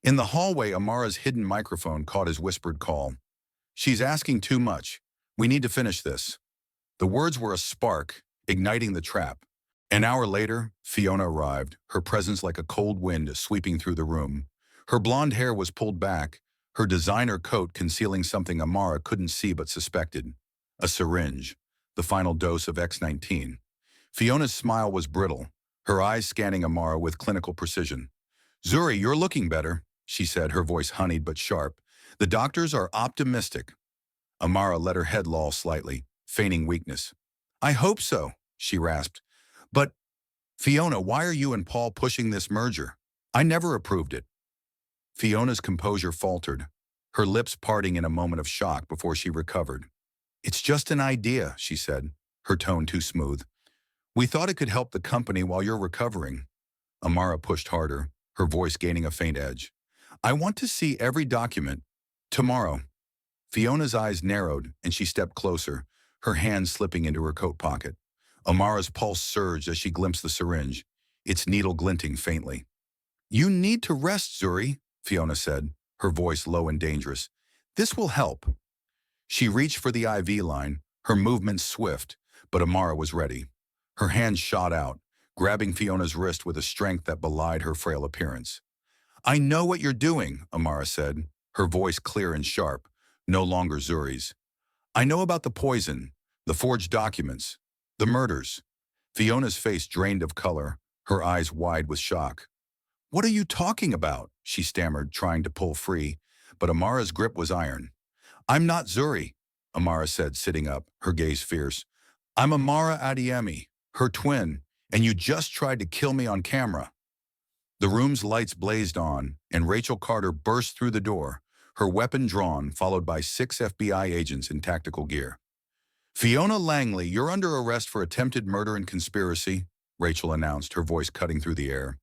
In the hallway, Amara's hidden microphone caught his whispered call. "She's asking too much. We need to finish this." The words were a spark, igniting the trap. An hour later, Fiona arrived, her presence like a cold wind sweeping through the room. Her blonde hair was pulled back, her designer coat concealing something Amara couldn't see but suspected. A syringe, the final dose of X-19. Fiona's smile was brittle, her eyes scanning Amara with clinical precision. "Zuri, you're looking better," she said, her voice honeyed but sharp. "The doctors are optimistic." Amara let her head loll slightly, feigning weakness. "I hope so," she rasped. "But, Fiona, why are you and Paul pushing this merger? I never approved it." Fiona's composure faltered, her lips parting in a moment of shock before she recovered. "It's just an idea," she said, her tone too smooth. "We thought it could help the company while you're recovering." Amara pushed harder, her voice gaining a faint edge. "I want to see every document. Tomorrow." Fiona's eyes narrowed, and she stepped closer, her hand slipping into her coat pocket. Amara's pulse surged as she glimpsed the syringe, its needle glinting faintly. "You need to rest, Zuri," Fiona said, her voice low and dangerous. "This will help." She reached for the IV line, her movements swift, but Amara was ready. Her hand shot out, grabbing Fiona's wrist with a strength that belied her frail appearance. "I know what you're doing," Amara said, her voice clear and sharp, no longer Zuri's. "I know about the poison, the forged documents, the murders." Fiona's face drained of color, her eyes wide with shock. "What are you talking about?" she stammered, trying to pull free, but Amara's grip was iron. "I'm not Zuri," Amara said, sitting up, her gaze fierce. "I'm Amara Adeyemi, her twin, and you just tried to kill me on camera." The room's lights blazed on, and Rachel Carter burst through the door, her weapon drawn, followed by 6 FBI agents in tactical gear. "Fiona Langley, you're under arrest for attempted murder and conspiracy," Rachel announced, her voice cutting through the air.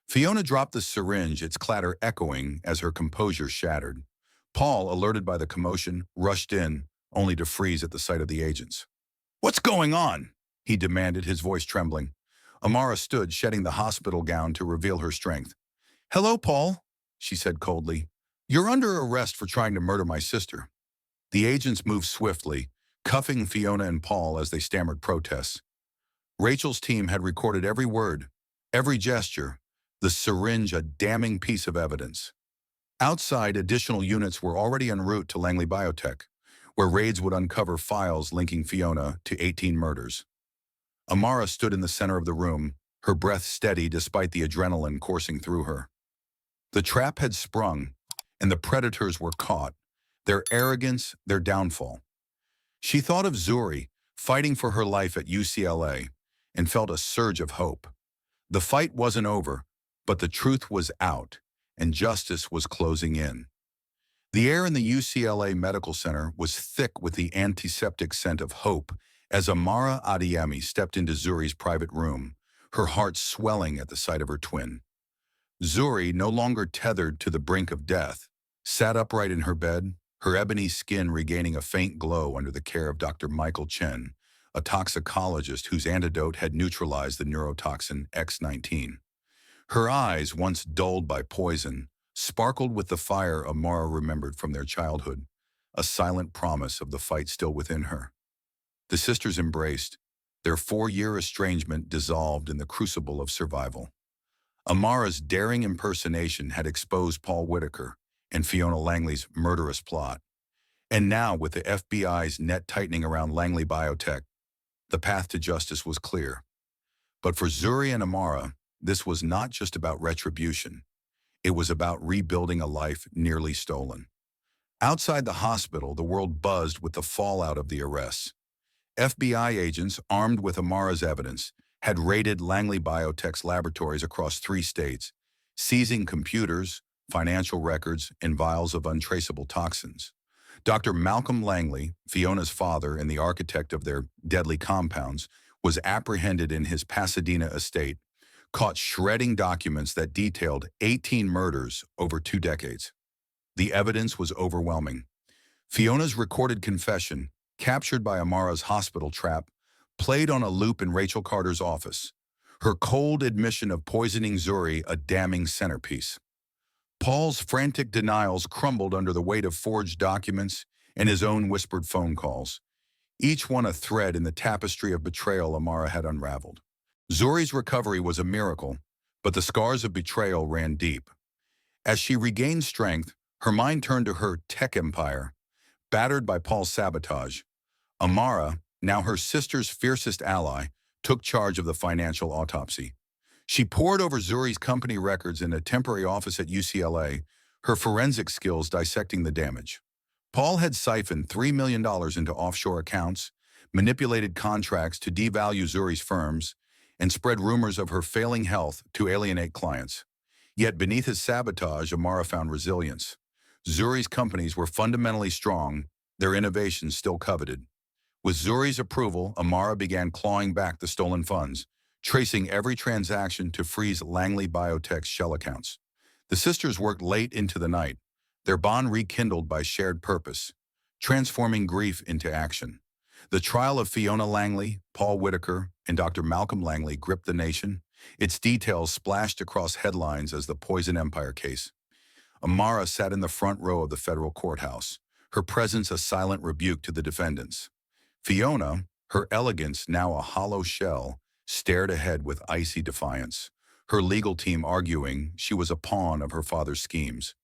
Fiona dropped the syringe, its clatter echoing as her composure shattered. Paul, alerted by the commotion, rushed in, only to freeze at the sight of the agents. "What's going on?" he demanded, his voice trembling. Amara stood, shedding the hospital gown to reveal her strength. "Hello, Paul," she said coldly. "You're under arrest for trying to murder my sister." The agents moved swiftly, cuffing Fiona and Paul as they stammered protests. Rachel's team had recorded every word, every gesture, the syringe a damning piece of evidence. Outside, additional units were already en route to Langley Biotech, where raids would uncover files linking Fiona to 18 murders. Amara stood in the center of the room, her breath steady despite the adrenaline coursing through her. The trap had sprung, and the predators were caught, their arrogance, their downfall. She thought of Zuri, fighting for her life at UCLA, and felt a surge of hope. The fight wasn't over, but the truth was out, and justice was closing in. The air in the UCLA Medical Center was thick with the antiseptic scent of hope as Amara Adeyemi stepped into Zuri's private room, her heart swelling at the sight of her twin. Zuri, no longer tethered to the brink of death, sat upright in her bed, her ebony skin regaining a faint glow under the care of Dr. Michael Chen, a toxicologist whose antidote had neutralized the neurotoxin X-19. Her eyes, once dulled by poison, sparkled with the fire Amara remembered from their childhood, a silent promise of the fight still within her. The sisters embraced, their 4-year estrangement dissolved in the crucible of survival. Amara's daring impersonation had exposed Paul Whitaker and Fiona Langley's murderous plot. And now, with the FBI's net tightening around Langley Biotech, the path to justice was clear. But for Zuri and Amara, this was not just about retribution. It was about rebuilding a life nearly stolen. Outside the hospital, the world buzzed with the fallout of the arrests. FBI agents, armed with Amara's evidence, had raided Langley Biotech's laboratories across 3 states, seizing computers, financial records, and vials of untraceable toxins. Dr. Malcolm Langley, Fiona's father and the architect of their deadly compounds, was apprehended in his Pasadena estate, caught shredding documents that detailed 18 murders over 2 decades. The evidence was overwhelming. Fiona's recorded confession, captured by Amara's hospital trap, played on a loop in Rachel Carter's office, her cold admission of poisoning Zuri a damning centerpiece. Paul's frantic denials crumbled under the weight of forged documents and his own whispered phone calls, each one a thread in the tapestry of betrayal Amara had unraveled. Zuri's recovery was a miracle, but the scars of betrayal ran deep. As she regained strength, her mind turned to her tech empire, battered by Paul's sabotage. Amara, now her sister's fiercest ally, took charge of the financial autopsy. She pored over Zuri's company records in a temporary office at UCLA, her forensic skills dissecting the damage. Paul had siphoned $3 million into offshore accounts, manipulated contracts to devalue Zuri's firms, and spread rumors of her failing health to alienate clients. Yet beneath his sabotage, Amara found resilience. Zuri's companies were fundamentally strong, their innovations still coveted. With Zuri's approval, Amara began clawing back the stolen funds, tracing every transaction to freeze Langley Biotech's shell accounts. The sisters worked late into the night, their bond rekindled by shared purpose, transforming grief into action. The trial of Fiona Langley, Paul Whitaker, and Dr. Malcolm Langley gripped the nation, its details splashed across headlines as the Poison Empire case. Amara sat in the front row of the federal courthouse, her presence a silent rebuke to the defendants. Fiona, her elegance now a hollow shell, stared ahead with icy defiance, her legal team arguing she was a pawn of her father's schemes.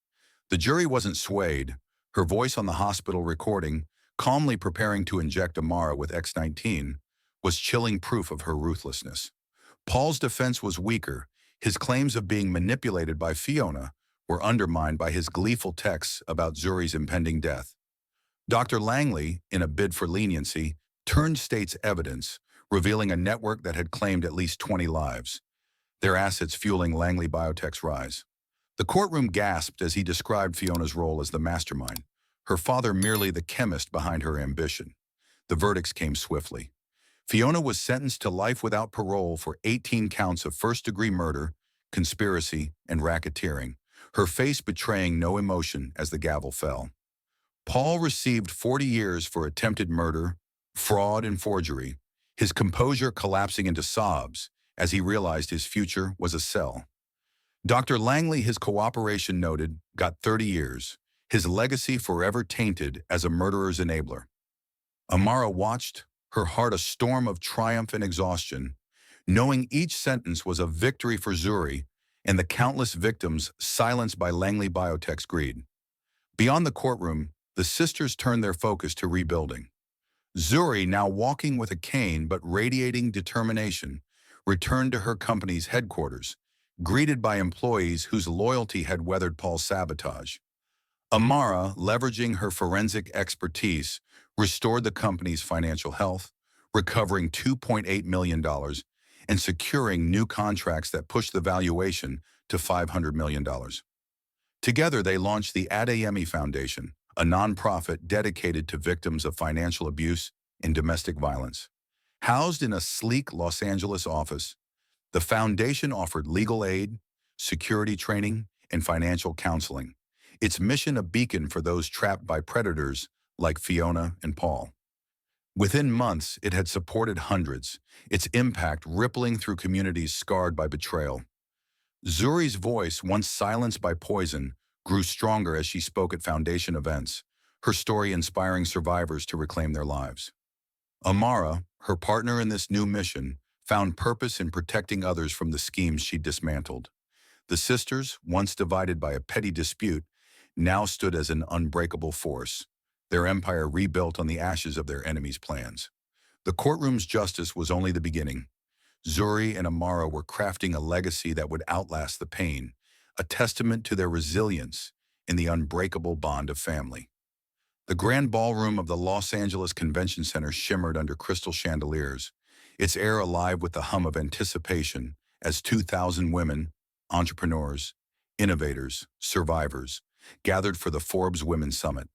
The jury wasn't swayed, her voice on the hospital recording, calmly preparing to inject Amara with X-19, was chilling proof of her ruthlessness. Paul's defense was weaker, his claims of being manipulated by Fiona were undermined by his gleeful texts about Zuri's impending death. Dr. Langley, in a bid for leniency, turned state's evidence, revealing a network that had claimed at least 20 lives, their assets fueling Langley Biotech's rise. The courtroom gasped as he described Fiona's role as the mastermind, her father merely the chemist behind her ambition. The verdicts came swiftly. Fiona was sentenced to life without parole for 18 counts of first-degree murder, conspiracy, and racketeering, her face betraying no emotion as the gavel fell. Paul received 40 years for attempted murder, fraud, and forgery, his composure collapsing into sobs as he realized his future was a cell. Dr. Langley, his cooperation noted, got 30 years, his legacy forever tainted as a murderer's enabler. Amara watched, her heart a storm of triumph and exhaustion, knowing each sentence was a victory for Zuri and the countless victims silenced by Langley Biotech's greed. Beyond the courtroom, the sisters turned their focus to rebuilding. Zuri, now walking with a cane but radiating determination, returned to her company's headquarters, greeted by employees whose loyalty had weathered Paul's sabotage. Amara, leveraging her forensic expertise, restored the company's financial health, recovering $2.8 million and securing new contracts that pushed the valuation to $500 million. Together, they launched the Adeyemi Foundation, a nonprofit dedicated to victims of financial abuse and domestic violence. Housed in a sleek Los Angeles office, the foundation offered legal aid, security training, and financial counseling, its mission a beacon for those trapped by predators like Fiona and Paul. Within months, it had supported hundreds, its impact rippling through communities scarred by betrayal. Zuri's voice, once silenced by poison, grew stronger as she spoke at Foundation events, her story inspiring survivors to reclaim their lives. Amara, her partner in this new mission, found purpose in protecting others from the schemes she dismantled. The sisters, once divided by a petty dispute, now stood as an unbreakable force, their empire rebuilt on the ashes of their enemies' plans. The courtroom's justice was only the beginning. Zuri and Amara were crafting a legacy that would outlast the pain, a testament to their resilience in the unbreakable bond of family. The grand ballroom of the Los Angeles Convention Center shimmered under crystal chandeliers, its air alive with the hum of anticipation as 2,000 women, entrepreneurs, innovators, survivors, gathered for the Forbes Women's Summit.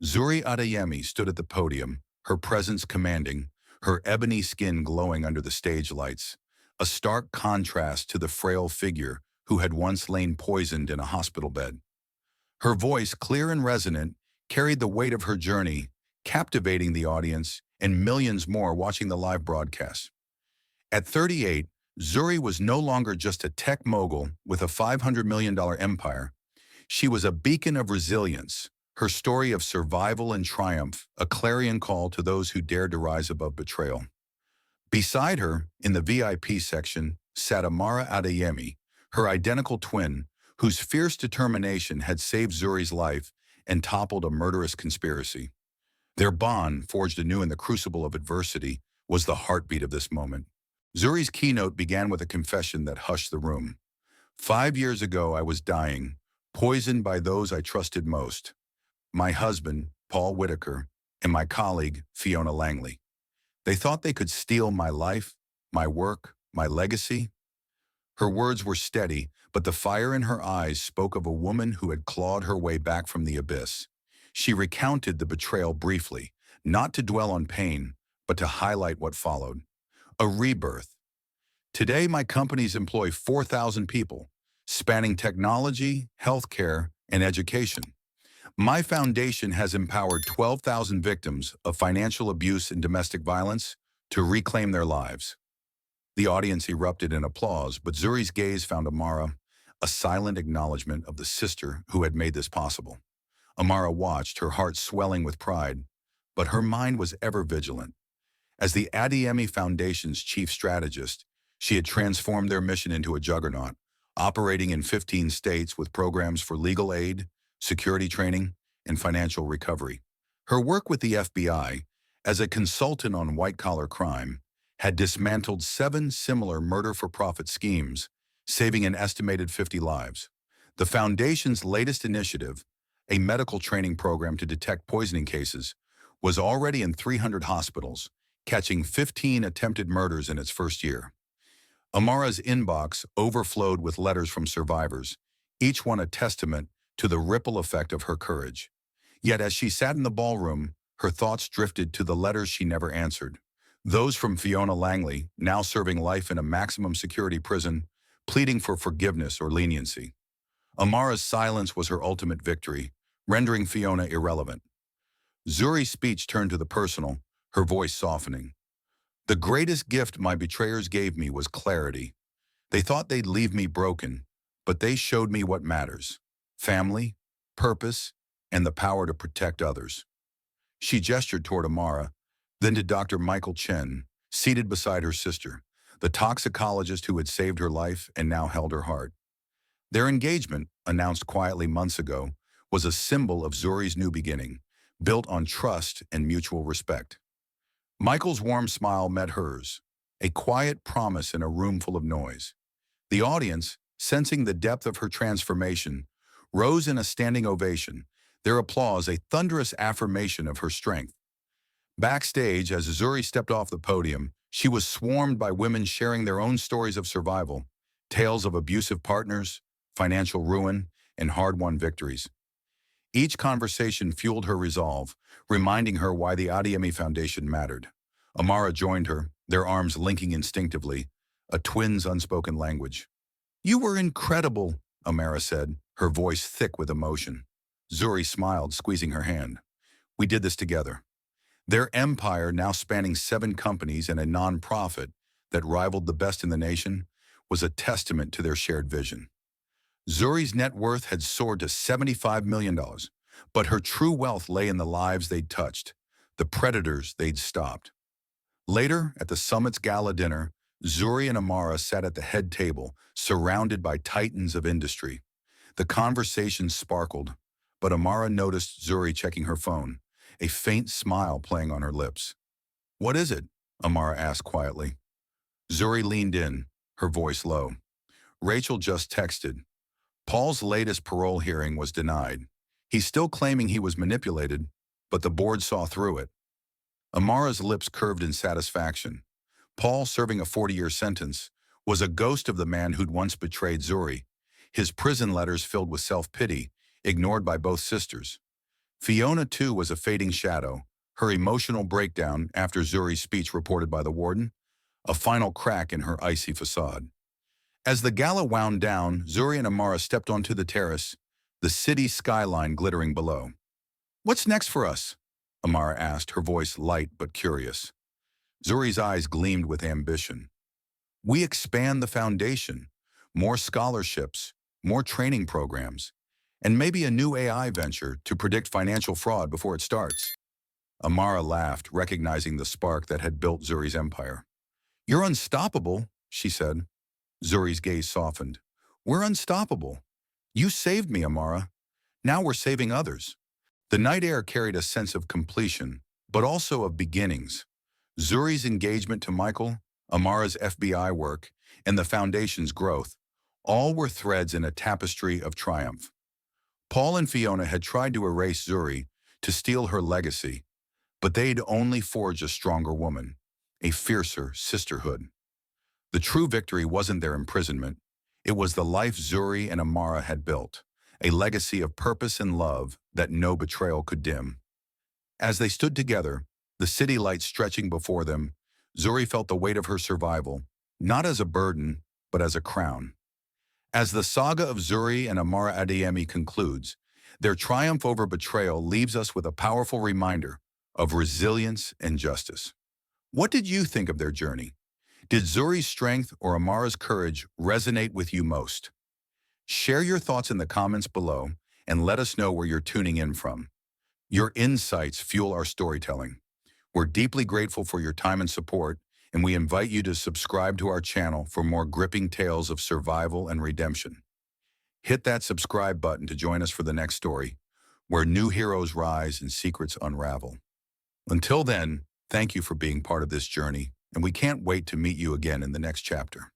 Zuri Adeyemi stood at the podium, her presence commanding, her ebony skin glowing under the stage lights, a stark contrast to the frail figure who had once lain poisoned in a hospital bed. Her voice, clear and resonant, carried the weight of her journey, captivating the audience and millions more watching the live broadcast. At 38, Zuri was no longer just a tech mogul with a $500 million empire. She was a beacon of resilience, her story of survival and triumph, a clarion call to those who dared to rise above betrayal. Beside her, in the VIP section, sat Amara Adeyemi, her identical twin, whose fierce determination had saved Zuri's life and toppled a murderous conspiracy. Their bond, forged anew in the crucible of adversity, was the heartbeat of this moment. Zuri's keynote began with a confession that hushed the room. 5 years ago, I was dying, poisoned by those I trusted most. My husband, Paul Whitaker, and my colleague, Fiona Langley. They thought they could steal my life, my work, my legacy. Her words were steady, but the fire in her eyes spoke of a woman who had clawed her way back from the abyss. She recounted the betrayal briefly, not to dwell on pain, but to highlight what followed. A rebirth. Today, my companies employ 4,000 people, spanning technology, healthcare, and education. My foundation has empowered 12,000 victims of financial abuse and domestic violence to reclaim their lives. The audience erupted in applause, but Zuri's gaze found Amara, a silent acknowledgement of the sister who had made this possible. Amara watched, her heart swelling with pride, but her mind was ever vigilant. As the Adeyemi Foundation's chief strategist, she had transformed their mission into a juggernaut, operating in 15 states with programs for legal aid, security training, and financial recovery. Her work with the FBI, as a consultant on white-collar crime, had dismantled 7 similar murder-for-profit schemes, saving an estimated 50 lives. The Foundation's latest initiative, a medical training program to detect poisoning cases, was already in 300 hospitals, catching 15 attempted murders in its first year. Amara's inbox overflowed with letters from survivors, each one a testament to the ripple effect of her courage. Yet as she sat in the ballroom, her thoughts drifted to the letters she never answered. Those from Fiona Langley, now serving life in a maximum security prison, pleading for forgiveness or leniency. Amara's silence was her ultimate victory, rendering Fiona irrelevant. Zuri's speech turned to the personal, her voice softening. The greatest gift my betrayers gave me was clarity. They thought they'd leave me broken, but they showed me what matters: family, purpose, and the power to protect others. She gestured toward Amara, then to Dr. Michael Chen, seated beside her sister, the toxicologist who had saved her life and now held her heart. Their engagement, announced quietly months ago, was a symbol of Zuri's new beginning, built on trust and mutual respect. Michael's warm smile met hers, a quiet promise in a room full of noise. The audience, sensing the depth of her transformation, rose in a standing ovation, their applause a thunderous affirmation of her strength. Backstage, as Zuri stepped off the podium, she was swarmed by women sharing their own stories of survival, tales of abusive partners, financial ruin, and hard-won victories. Each conversation fueled her resolve, reminding her why the Adiemi Foundation mattered. Amara joined her, their arms linking instinctively, a twin's unspoken language. "You were incredible," Amara said, her voice thick with emotion. Zuri smiled, squeezing her hand. "We did this together." Their empire, now spanning 7 companies and a non-profit that rivaled the best in the nation, was a testament to their shared vision. Zuri's net worth had soared to $75 million, but her true wealth lay in the lives they'd touched, the predators they'd stopped. Later, at the summit's gala dinner, Zuri and Amara sat at the head table, surrounded by titans of industry. The conversation sparkled, but Amara noticed Zuri checking her phone, a faint smile playing on her lips. "What is it?" Amara asked quietly. Zuri leaned in, her voice low. "Rachel just texted. Paul's latest parole hearing was denied. He's still claiming he was manipulated, but the board saw through it." Amara's lips curved in satisfaction. Paul, serving a 40-year sentence, was a ghost of the man who'd once betrayed Zuri, his prison letters filled with self-pity, ignored by both sisters. Fiona, too, was a fading shadow, her emotional breakdown after Zuri's speech reported by the warden, a final crack in her icy facade. As the gala wound down, Zuri and Amara stepped onto the terrace, the city skyline glittering below. "What's next for us?" Amara asked, her voice light but curious. Zuri's eyes gleamed with ambition. "We expand the foundation, more scholarships, more training programs, and maybe a new AI venture to predict financial fraud before it starts." Amara laughed, recognizing the spark that had built Zuri's empire. "You're unstoppable," she said. Zuri's gaze softened. "We're unstoppable. You saved me, Amara. Now we're saving others." The night air carried a sense of completion, but also of beginnings. Zuri's engagement to Michael, Amara's FBI work, and the Foundation's growth, all were threads in a tapestry of triumph. Paul and Fiona had tried to erase Zuri, to steal her legacy, but they'd only forged a stronger woman, a fiercer sisterhood. The true victory wasn't their imprisonment. It was the life Zuri and Amara had built, a legacy of purpose and love that no betrayal could dim. As they stood together, the city lights stretching before them, Zuri felt the weight of her survival, not as a burden, but as a crown. As the saga of Zuri and Amara Adeyemi concludes, their triumph over betrayal leaves us with a powerful reminder of resilience and justice. What did you think of their journey? Did Zuri's strength or Amara's courage resonate with you most? Share your thoughts in the comments below and let us know where you're tuning in from. Your insights fuel our storytelling. We're deeply grateful for your time and support, and we invite you to subscribe to our channel for more gripping tales of survival and redemption. Hit that subscribe button to join us for the next story, where new heroes rise and secrets unravel. Until then, thank you for being part of this journey, and we can't wait to meet you again in the next chapter.